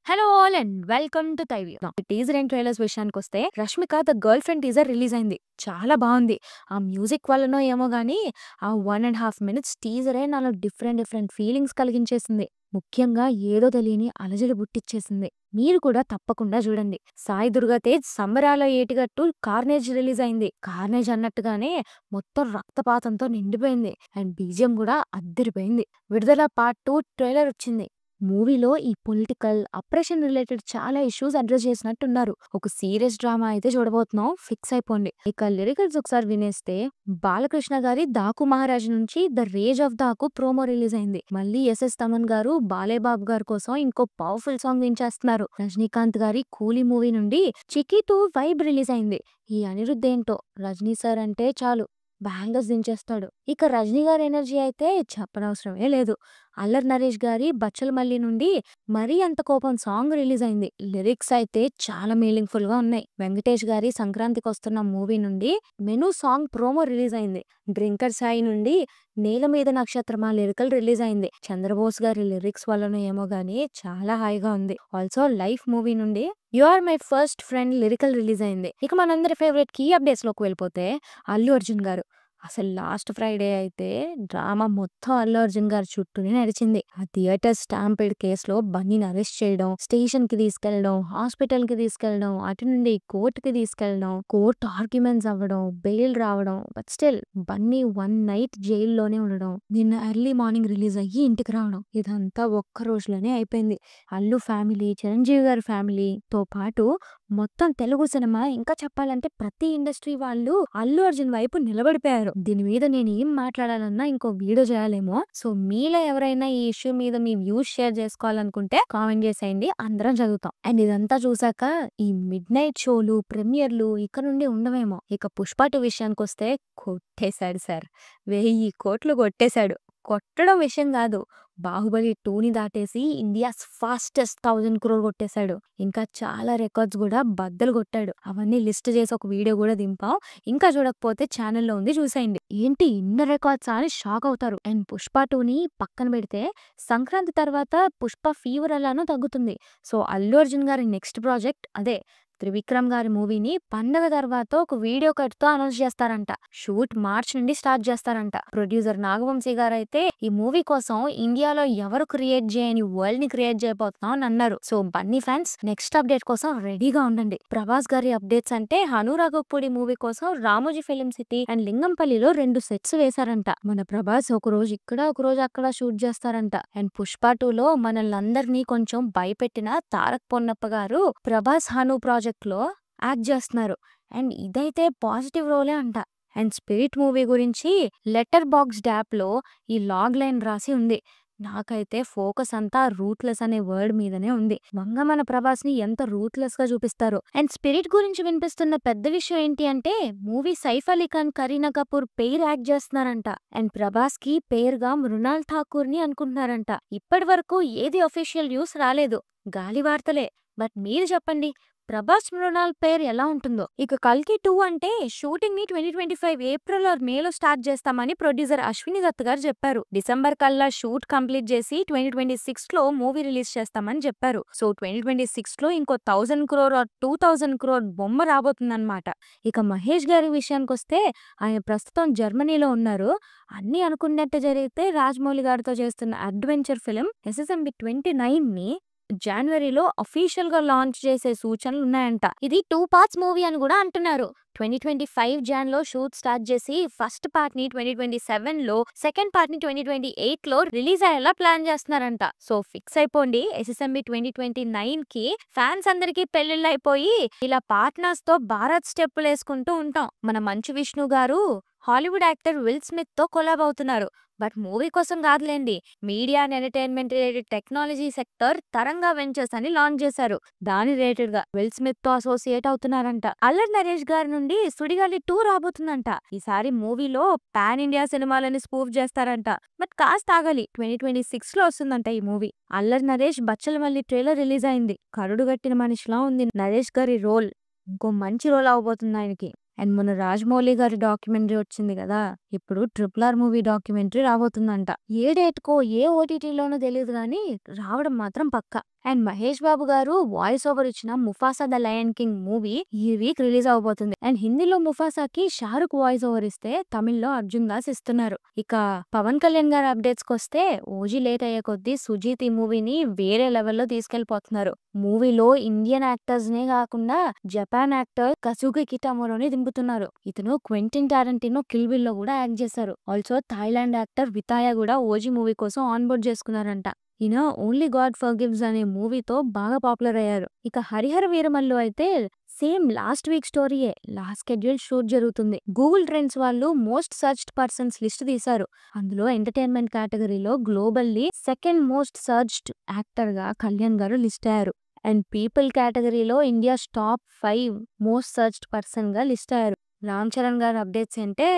Hello all and welcome to తైవి. Teaser and trailers విషయానికొస్తే 'Rashmika the girlfriend' teaser release అయింది. చాలా బాగుంది. ఆ మ్యూజిక్ వల్లనో ఏమో గానీ ఆ 1.5 మినిట్స్ టీజరే నాలో డిఫరెంట్ ఫీలింగ్స్ కలిగించేసింది. ముఖ్యంగా ఏదో తెలియని అలజడి పుట్టిచ్చేసింది. మీరు కూడా తప్పకుండా చూడండి. సాయి దుర్గా తేజ్ 'సంబరాల ఏటిగట్టు' 'కార్నేజ్' రిలీజ్ అయింది. 'కార్నేజ్' అన్నట్టుగానే మొత్తం రక్తపాతంతో నిండిపోయింది. అండ్ బీజిఎం కూడా అద్దిరిపోయింది. 'విడుదల పార్ట్ 2' ట్రైలర్ వచ్చింది. మూవీలో ఈ పొలిటికల్, అప్రెషన్ రిలేటెడ్ చాలా ఇష్యూస్ అడ్రస్ చేసినట్టున్నారు. ఒక సీరియస్ డ్రామా అయితే చూడబోతున్నాం. ఫిక్స్ అయిపోండి. ఇక లిరికల్స్ ఒకసారి వినేస్తే, బాలకృష్ణ గారి 'డాకు మహారాజ్' నుంచి 'the rage of Daaku' promo release అయింది. మళ్ళీ ఎస్ఎస్ తమన్ గారు బాలేబాబు గారి కోసం ఇంకో పవర్ఫుల్ సాంగ్ దించేస్తున్నారు. రజనీకాంత్ గారి 'కూలీ' మూవీ నుండి 'చికీ 2' వైబ్ రిలీజ్ అయింది. ఈ అనిరుద్ధ్ ఏంటో రజనీ సార్ అంటే చాలు బ్యాంగర్స్ దించేస్తాడు. ఇక రజనీ గారి ఎనర్జీ అయితే చెప్పనవసరమే లేదు. అల్లరి నరేష్ గారి 'బచ్చలమల్లి' నుండి 'మరీ అంత కోపం' సాంగ్ రిలీజ్ అయింది. లిరిక్స్ అయితే చాలా మీనింగ్ఫుల్ గా ఉన్నాయి. వెంకటేష్ గారి 'సంక్రాంతికి వస్తున్న' మూవీ నుండి 'మెను' సాంగ్ ప్రోమో రిలీజ్ అయింది. డ్రింకర్ సాయి నుండి 'నేల మీద నక్షత్రమా' లిరికల్ రిలీజ్ అయింది. చంద్రబోస్ గారి లిరిక్స్ వల్లనో ఏమో గానీ చాలా హాయిగా ఉంది. ఆల్సో 'లైఫ్' మూవీ నుండి 'you are my first friend' lyrical release అయింది. ఇక మనందరి ఫేవరెట్ కీ అప్డేట్స్ లోకి వెళ్ళిపోతే, అల్లు అర్జున్ గారు అసలు లాస్ట్ ఫ్రైడే అయితే డ్రామా మొత్తం అల్లు అర్జున్ గారి చుట్టూనే నడిచింది. ఆ థియేటర్ స్టాంపిడ్ కేసులో బన్నీని అరెస్ట్ చేయడం, స్టేషన్ కి తీసుకెళ్లడం, హాస్పిటల్ కి తీసుకెళ్లడం, అటు నుండి కోర్టుకి తీసుకెళ్లడం, కోర్టు ఆర్గ్యుమెంట్స్ అవ్వడం, బెయిల్ రావడం, బట్ స్టిల్ బన్నీ 1 నైట్ జైల్లోనే ఉండడం, నిన్న ఎర్లీ మార్నింగ్ రిలీజ్ అయ్యి ఇంటికి రావడం, ఇదంతా ఒక్క రోజులోనే అయిపోయింది. అల్లు ఫ్యామిలీ, చిరంజీవి గారి ఫ్యామిలీతో పాటు మొత్తం తెలుగు సినిమా, ఇంకా చెప్పాలంటే ప్రతి ఇండస్ట్రీ వాళ్ళు అల్లు అర్జున్ వైపు నిలబడిపోయారు. దీని మీద నేను ఏం మాట్లాడాలన్నా ఇంకో వీడియో చేయాలేమో. సో మీలో ఎవరైనా ఈ ఇష్యూ మీద మీ వ్యూస్ షేర్ చేసుకోవాలనుకుంటే కామెంట్ చేసేయండి, అందరం చదువుతాం. అండ్ ఇదంతా చూసాక ఈ మిడ్ నైట్ షోలు, ప్రీమియర్లు ఇక నుండి ఉండవేమో. ఇక 'పుష్ప 2' విషయానికి వస్తే కొట్టేశాడు సార్. 1000 కోట్లు కొట్టేశాడు. కొట్టడం విషయం కాదు, 'బాహుబలి 2'ని దాటేసి ఇండియాస్ ఫాస్టెస్ట్ 1000 crore కొట్టేశాడు. ఇంకా చాలా రికార్డ్స్ కూడా బద్దలు కొట్టాడు. అవన్నీ లిస్ట్ చేసి ఒక వీడియో కూడా దింపాం. ఇంకా చూడకపోతే ఛానల్లో ఉంది, చూసేయండి. ఏంటి ఇన్ని రికార్డ్స్ అని షాక్ అవుతారు. అండ్ 'పుష్ప 2'ని పక్కన పెడితే సంక్రాంతి తర్వాత 'పుష్ప' ఫీవర్ ఎలానో తగ్గుతుంది. సో అల్లు అర్జున్ గారి నెక్స్ట్ ప్రాజెక్ట్ అదే త్రివిక్రమ్ గారి మూవీని పండగ తర్వాత ఒక వీడియో కట్ తో అనౌన్స్ చేస్తారంట. షూట్ మార్చ్ నుండి స్టార్ట్ చేస్తారంట. ప్రొడ్యూసర్ నాగవంశీ గారు అయితే ఈ మూవీ కోసం ఇండియాలో ఎవరు క్రియేట్ చేయని వరల్డ్ ని క్రియేట్ చేయబోతున్నాం అని అన్నారు. So Bunny fans next update కోసం రెడీగా ఉండండి. ప్రభాస్ గారి అప్డేట్స్ అంటే హనురాగపూడి మూవీ కోసం రామోజీ ఫిలిం సిటీ అండ్ లింగంపల్లిలో 2 సెట్స్ వేశారంట. మన ప్రభాస్ ఒక రోజు ఇక్కడ, ఒక రోజు అక్కడ షూట్ చేస్తారంట. అండ్ 'పుష్ప 2'లో మనల్ని అందరినీ కొంచెం భయపెట్టిన తారక్ పొన్నప్ప గారు ప్రభాస్ హను ప్రాజెక్ట్ లో యాక్ట్ చేస్తున్నారు. అండ్ ఇదైతే పాజిటివ్ రోలే అంట. అండ్ 'స్పిరిట్' మూవీ గురించి లెటర్ బాక్స్ యాప్ లో ఈ లాగ్ లైన్ రాసి ఉంది. నాకైతే ఫోకస్ అంతా రూట్లెస్ అనే వర్డ్ మీదనే ఉంది. మన ప్రభాస్ ని ఎంత రూట్లెస్ గా చూపిస్తారు. అండ్ 'స్పిరిట్' గురించి వినిపిస్తున్న పెద్ద విషయం ఏంటి అంటే, movie Saif Ali Khan, Kareena Kapoor pair act చేస్తున్నారంట. అండ్ ప్రభాస్ కి పేరుగా మృణాల్ ఠాకూర్ ని అనుకుంటున్నారంట. ఇప్పటి వరకు ఏది అఫీషియల్ న్యూస్ రాలేదు, గాలి వార్తలే. బట్ మీరు చెప్పండి, ప్రభాస్ మృణాల్ పేరు ఎలా ఉంటుందో. ఇక 'కల్కి 2' అంటే షూటింగ్ ని 2025 ఏప్రిల్ ఆర్ మేలో స్టార్ట్ చేస్తామని ప్రొడ్యూసర్ అశ్విని దత్ గారు చెప్పారు. డిసెంబర్ కల్లా షూట్ కంప్లీట్ చేసి 2026 లో మూవీ రిలీజ్ చేస్తామని చెప్పారు. సో 2026 లో ఇంకో 1000 crore ఆర్ 2000 crore బొమ్మ రాబోతుందన్నమాట. ఇక మహేష్ గారి విషయానికి వస్తే, ఆయన ప్రస్తుతం జర్మనీలో ఉన్నారు. అన్ని అనుకున్నట్టు జరిగితే రాజమౌళి గారితో చేస్తున్న అడ్వెంచర్ ఫిలిం SSMB 29 ని జనవరిలో అఫీషియల్ గా లాంచ్ చేసే సూచనలు ఉన్నాయంట. ఇది 2 parts మూవీ అని కూడా అంటున్నారు. 2025 జాన్ లో షూట్ స్టార్ట్ చేసి ఫస్ట్ పార్ట్ ని 2027 లో, సెకండ్ పార్ట్ ని 2028 లో రిలీజ్ అయ్యేలా ప్లాన్ చేస్తున్నారంట. సో ఫిక్స్ అయిపోండి, SSMB 2029 కి ఫ్యాన్స్ అందరికీ పెళ్లిళ్ళు అయిపోయి ఇలా పార్ట్నర్స్ తో భారత్ స్టెప్పులు వేసుకుంటూ ఉంటాం. మన Manchu Vishnu garu Hollywood actor Will Smith తో కొలాబ్ అవుతున్నారు. బట్ మూవీ కోసం కాదులేండి, media and entertainment related technology sector Taranga ventures అని లాంచ్ చేశారు. దాని రిలేటెడ్ గా విల్ స్మిత్ తో అసోసియేట్ అవుతున్నారంట. అల్లరి నరేష్ గారి నుండి 'సుడిగాలి 2' రాబోతుందంట. ఈసారి మూవీలో పాన్ ఇండియా సినిమాలని స్పూఫ్ చేస్తారంట. బట్ కాస్త ఆగాలి, 2026 లో వస్తుందంట ఈ movie. Allari Naresh 'Bachhala Malli' trailer release అయింది. కరుడు గట్టిన మనిషిలా ఉంది నరేష్ గారి రోల్. ఇంకో మంచి రోల్ అవబోతుంది ఆయనకి. అండ్ మొన్న రాజమౌళి గారి డాక్యుమెంటరీ వచ్చింది కదా, ఇప్పుడు 'ట్రిపుల్ ఆర్' మూవీ డాక్యుమెంటరీ రాబోతుందంట. ఏ డేట్‌కో, ఏ ఓటీటీలోనో తెలీదు గానీ, రావడం మాత్రం పక్కా. అండ్ మహేష్ బాబు గారు వాయిస్ ఓవర్ ఇచ్చిన 'Mufasa the lion king' movie ఈ వీక్ రిలీజ్ అవ్వబోతుంది. అండ్ హిందీలో ముఫాసాకి షారుఖ్ వాయిస్ ఓవర్ ఇస్తే, తమిళ్‌లో అర్జున్ దాస్ ఇస్తున్నారు. ఇక పవన్ కళ్యాణ్ గారి అప్డేట్స్‌కొస్తే, ఓజీ లేట్ అయ్యే కొద్దీ 'సుజీత్' ఈ మూవీని వేరే లెవెల్‌లో తీసుకెళ్లిపోతున్నారు. మూవీలో ఇండియన్ యాక్టర్స్‌నే గాకుండా జపాన్ యాక్టర్ కజుకి కిటామోరోని దింపుతున్నారు. ఇతను క్వెంటిన్ టారంటినో 'కిల్ బిల్‌లో కూడా యాక్ట్ చేశారు. ఆల్సో థాయిలాండ్ యాక్టర్ వితాయ కూడా ఓజీ మూవీ కోసం ఆన్ బోర్డ్ చేసుకున్నారంట. ఈయన 'ఓన్లీ గాడ్ ఫర్గివ్స్' అనే మూవీతో బాగా పాపులర్ అయ్యారు. ఇక 'హరిహర వీరమల్లు' అయితే సేమ్ లాస్ట్ వీక్ స్టోరీయే. లాస్ట్ షెడ్యూల్ షూట్ జరుగుతుంది. గూగుల్ ట్రెండ్స్ వాళ్ళు మోస్ట్ సర్చ్డ్ పర్సన్స్ లిస్ట్ తీశారు. అందులో ఎంటర్టైన్మెంట్ కేటగిరీలో globally second most searched actor గా కళ్యాణ్ గారు లిస్ట్ అయ్యారు. అండ్ పీపుల్ కేటగిరీలో India's top 5 most searched person గా లిస్ట్ అయ్యారు. రామ్ చరణ్ గారి అప్డేట్స్ అంటే,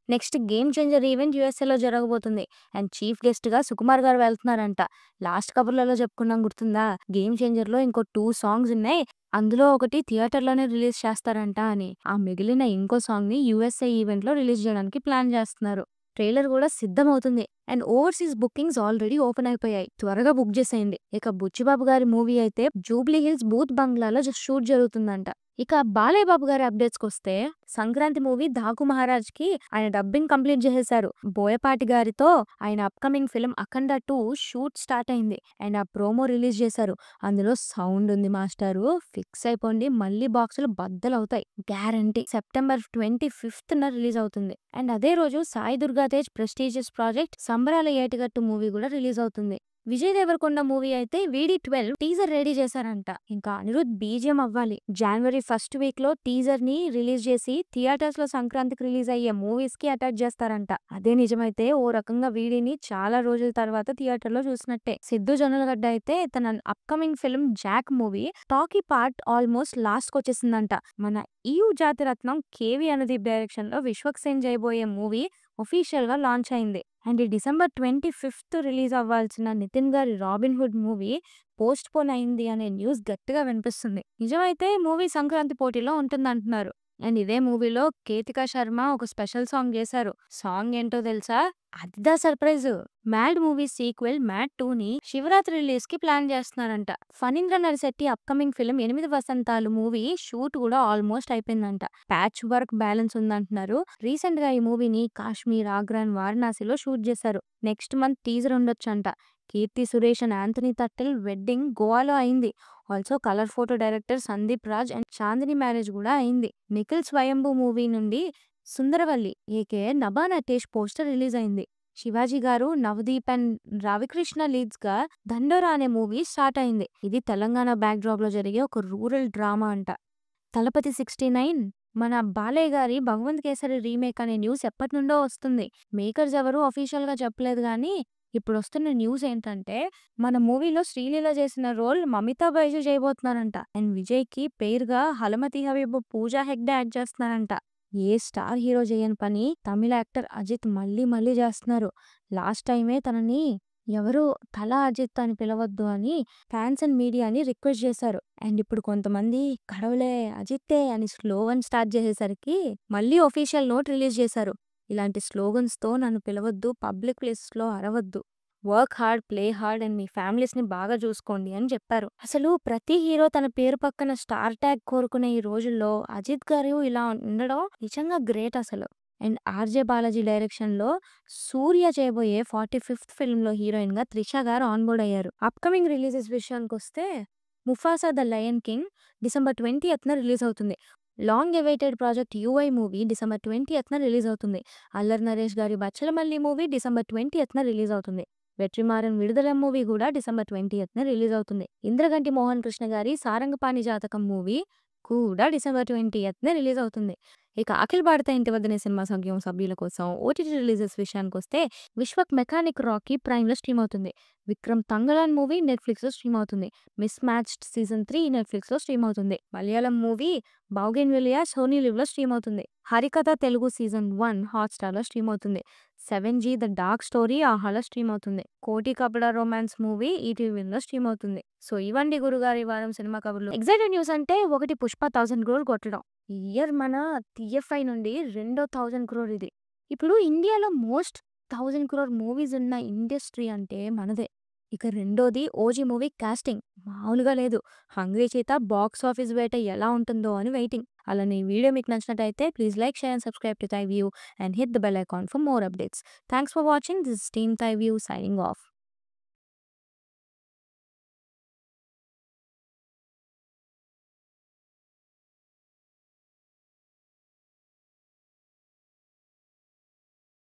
నెక్స్ట్ గేమ్ చేంజర్ ఈవెంట్ యూఎస్ఏలో జరగబోతుంది. అండ్ చీఫ్ గెస్ట్ గా సుకుమార్ గారు వెళ్తున్నారంట. లాస్ట్ కబుర్లలో చెప్పుకున్నాం గుర్తుందా, గేమ్ చేంజర్ లో ఇంకో 2 సాంగ్స్ ఉన్నాయి, అందులో ఒకటి థియేటర్లోనే రిలీజ్ చేస్తారంట అని. ఆ మిగిలిన ఇంకో సాంగ్ ని యూఎస్ఏ ఈవెంట్ లో రిలీజ్ చేయడానికి ప్లాన్ చేస్తున్నారు. ట్రైలర్ కూడా సిద్ధమవుతుంది. And overseas bookings already open అయిపోయాయి. త్వరగా బుక్ చేసేయండి. ఇక బుచ్చిబాబు గారి మూవీ అయితే జూబ్లీ హిల్స్ బూత్ బంగ్లాలో షూట్ జరుగుతుందంట. ఇక బాలయ్య బాబు గారి అప్డేట్స్కి వస్తే, సంక్రాంతి మూవీ 'డాకు మహారాజ్' కి ఆయన డబ్బింగ్ కంప్లీట్ చేసేశారు. బోయపాటి గారితో ఆయన అప్కమింగ్ ఫిల్మ్ 'అఖండ 2' షూట్ స్టార్ట్ అయింది. అండ్ ఆ ప్రోమో రిలీజ్ చేశారు. అందులో సౌండ్ ఉంది మాస్టారు, ఫిక్స్ అయిపోండి, మళ్ళీ బాక్సులు బద్దలవుతాయి గ్యారంటీ. సెప్టెంబర్ 25న రిలీజ్ అవుతుంది. అండ్ అదే రోజు సాయి దుర్గా తేజ్ ప్రెస్టీజియస్ ప్రాజెక్ట్ 'సంబరాల ఏటిగట్టు' మూవీ కూడా రిలీజ్ అవుతుంది. విజయ్ దేవరకొండ మూవీ అయితే VD12 టీజర్ రెడీ చేశారంట. ఇంకా అనిరుద్ బీజిఎం అవ్వాలి. జనవరి ఫస్ట్ వీక్ లో టీజర్ ని రిలీజ్ చేసి థియేటర్స్ లో సంక్రాంతికి రిలీజ్ అయ్యే మూవీస్ కి అటాచ్ చేస్తారంట. అదే నిజమైతే ఓ రకంగా వీడిని చాలా రోజుల తర్వాత థియేటర్ లో చూసినట్టే. సిద్ధు జొన్నలగడ్డ అయితే తన upcoming film 'Jack' movie talkie part almost last కి వచ్చేసిందంట. మన ఈయు జాతిరత్నం కేవి అనుదీప్ డైరెక్షన్ లో విశ్వక్ సేన్ చేయబోయే మూవీ ఒఫీషియల్ గా లాంచ్ అయింది. అండ్ డిసెంబర్ 25th రిలీజ్ అవ్వాల్సిన నితిన్ గారి 'Robin Hood' movie postpone అయింది అనే న్యూస్ గట్టిగా వినిపిస్తుంది. నిజమైతే మూవీ సంక్రాంతి పోటీలో ఉంటుందంటున్నారు. అండ్ ఇదే మూవీలో కేతికా శర్మ ఒక స్పెషల్ సాంగ్ చేశారు. సాంగ్ ఏంటో తెలుసా? అదిదా surprise. Mad movie sequel 'mad 2'ని శివరాత్రి రిలీజ్ కి ప్లాన్ చేస్తున్నారంట. Phanindra Narisetti upcoming film 8 Vasanthalu movie shoot కూడా ఆల్మోస్ట్ అయిపోయిందంట. ప్యాచ్ వర్క్ బ్యాలెన్స్ ఉందంటున్నారు. రీసెంట్ గా ఈ మూవీని కాశ్మీర్, ఆగ్రా, వారణాసిలో షూట్ చేశారు. నెక్స్ట్ మంత్ టీజర్ ఉండొచ్చంట. కీర్తి సురేష్ అండ్ ఆంథనీ తట్టెల్ వెడ్డింగ్ గోవాలో అయింది. Also colour photo director Sandeep Raj and Chandini marriage కూడా అయింది. నిఖిల్ స్వయంభూ మూవీ నుండి సుందరవల్లి ఏకే నభా నటేష్ పోస్టర్ రిలీజ్ అయింది. శివాజీ గారు, నవదీప్ అండ్ రవికృష్ణ లీడ్స్ గా 'దండోరా' అనే మూవీ స్టార్ట్ అయింది. ఇది తెలంగాణ బ్యాక్ డ్రాప్ లో జరిగే ఒక రూరల్ డ్రామా అంట. తలపతి 69 మన బాలయ్య గారి 'భగవంత్ కేసరి' రీమేక్ అనే న్యూస్ ఎప్పటి నుండో వస్తుంది. మేకర్స్ ఎవరు అఫీషియల్ గా చెప్పలేదు గానీ, ఇప్పుడు వస్తున్న న్యూస్ ఏంటంటే, మన మూవీలో శ్రీలీల చేసిన రోల్ మమితా బైజు చేయబోతున్నారంట. అండ్ విజయ్ కి పేరుగా హలమతి హబీబ్, పూజా హెగ్డే యాడ్ చేస్తున్నారంట. ఏ స్టార్ హీరో చేయని పని తమిళ యాక్టర్ అజిత్ మళ్ళీ మళ్ళీ చేస్తున్నారు. లాస్ట్ టైమే తనని ఎవరు తల అజిత్ అని పిలవద్దు అని ఫ్యాన్స్ అండ్ మీడియాని రిక్వెస్ట్ చేశారు. అండ్ ఇప్పుడు కొంతమంది కడవలే అజిత్తే అని స్లోగన్ స్టార్ట్ చేసేసరికి మళ్ళీ ఒఫీషియల్ నోట్ రిలీజ్ చేశారు. ఇలాంటి స్లోగన్స్ తో నన్ను పిలవద్దు, పబ్లిక్ ప్లేసెస్ లో అరవద్దు, work hard, play hard and మీ ఫ్యామిలీస్ ని బాగా చూసుకోండి అని చెప్పారు. అసలు ప్రతి హీరో తన పేరు పక్కన స్టార్ ట్యాగ్ కోరుకునే ఈ రోజుల్లో అజిత్ గారు ఇలా ఉండడం నిజంగా గ్రేట్ అసలు. అండ్ ఆర్జే బాలాజీ డైరెక్షన్ లో సూర్య చేయబోయే 45th ఫిల్మ్ లో హీరోయిన్ గా త్రిష గారు ఆన్ బోర్డ్ అయ్యారు. అప్కమింగ్ రిలీజెస్ విషయానికి వస్తే, 'Mufasa the lion king' December 20th release అవుతుంది. Long awaited project 'UI' movie December 20th release అవుతుంది. అల్లరి నరేష్ గారి 'Bachhala Malli' movie December 20th release అవుతుంది. వెట్రిమారన్ 'విడుదల' మూవీ కూడా డిసెంబర్ 20th రిలీజ్ అవుతుంది. ఇంద్రగంటి మోహన్ కృష్ణ గారి 'సారంగపాణి జాతకం' మూవీ కూడా డిసెంబర్ 20th రిలీజ్ అవుతుంది. ఇక అఖిల్ భారత ఇంటి వద్దనే సినిమా సంఘం సభ్యుల కోసం ఓటీటీ రిలీజెస్ విషయానికి వస్తే, విశ్వక్ మెకానిక్ రాకీ ప్రైమ్ లో స్ట్రీమ్ అవుతుంది. విక్రమ్ తంగలాన్ మూవీ నెట్ఫ్లిక్స్ లో స్ట్రీమ్ అవుతుంది. మిస్ మ్యాచ్డ్ సీజన్ 3 నెట్ఫ్లిక్స్ లో స్ట్రీమ్ అవుతుంది. మలయాళం మూవీ బౌగెన్ విలియా సోనీ లివ్ లో స్ట్రీమ్ అవుతుంది. హరికథ తెలుగు సీజన్ 1 హాట్స్టార్ లో స్ట్రీమ్ అవుతుంది. 7G ద డార్క్ స్టోరీ ఆహాలో స్ట్రీమ్ అవుతుంది. కోటి కపడ రొమాన్స్ మూవీ ఈటీవీలో స్ట్రీమ్ అవుతుంది. సో ఇవండి గురుగారి వారం సినిమా కబుర్లు. ఎగ్జైటెడ్ న్యూస్ అంటే, ఒకటి పుష్ప 1000 crore కొట్టడం. ఈ ఇయర్ మన TFI నుండి రెండో 1000 crore ఇది. ఇప్పుడు ఇండియాలో మోస్ట్ 1000 క్రోర్ మూవీస్ ఉన్న ఇండస్ట్రీ అంటే మనదే. ఇక రెండోది ఓజీ మూవీ కాస్టింగ్ మామూలుగా లేదు. 'హంగ్రీ చీత' బాక్స్ ఆఫీస్ వేట ఎలా ఉంటుందో అని వెయిటింగ్. అలానే ఈ వీడియో మీకు నచ్చినట్టయితే please like, share and subscribe to Thyview and hit the bell icon for more updates. Thanks for watching. This is team Thyview signing of.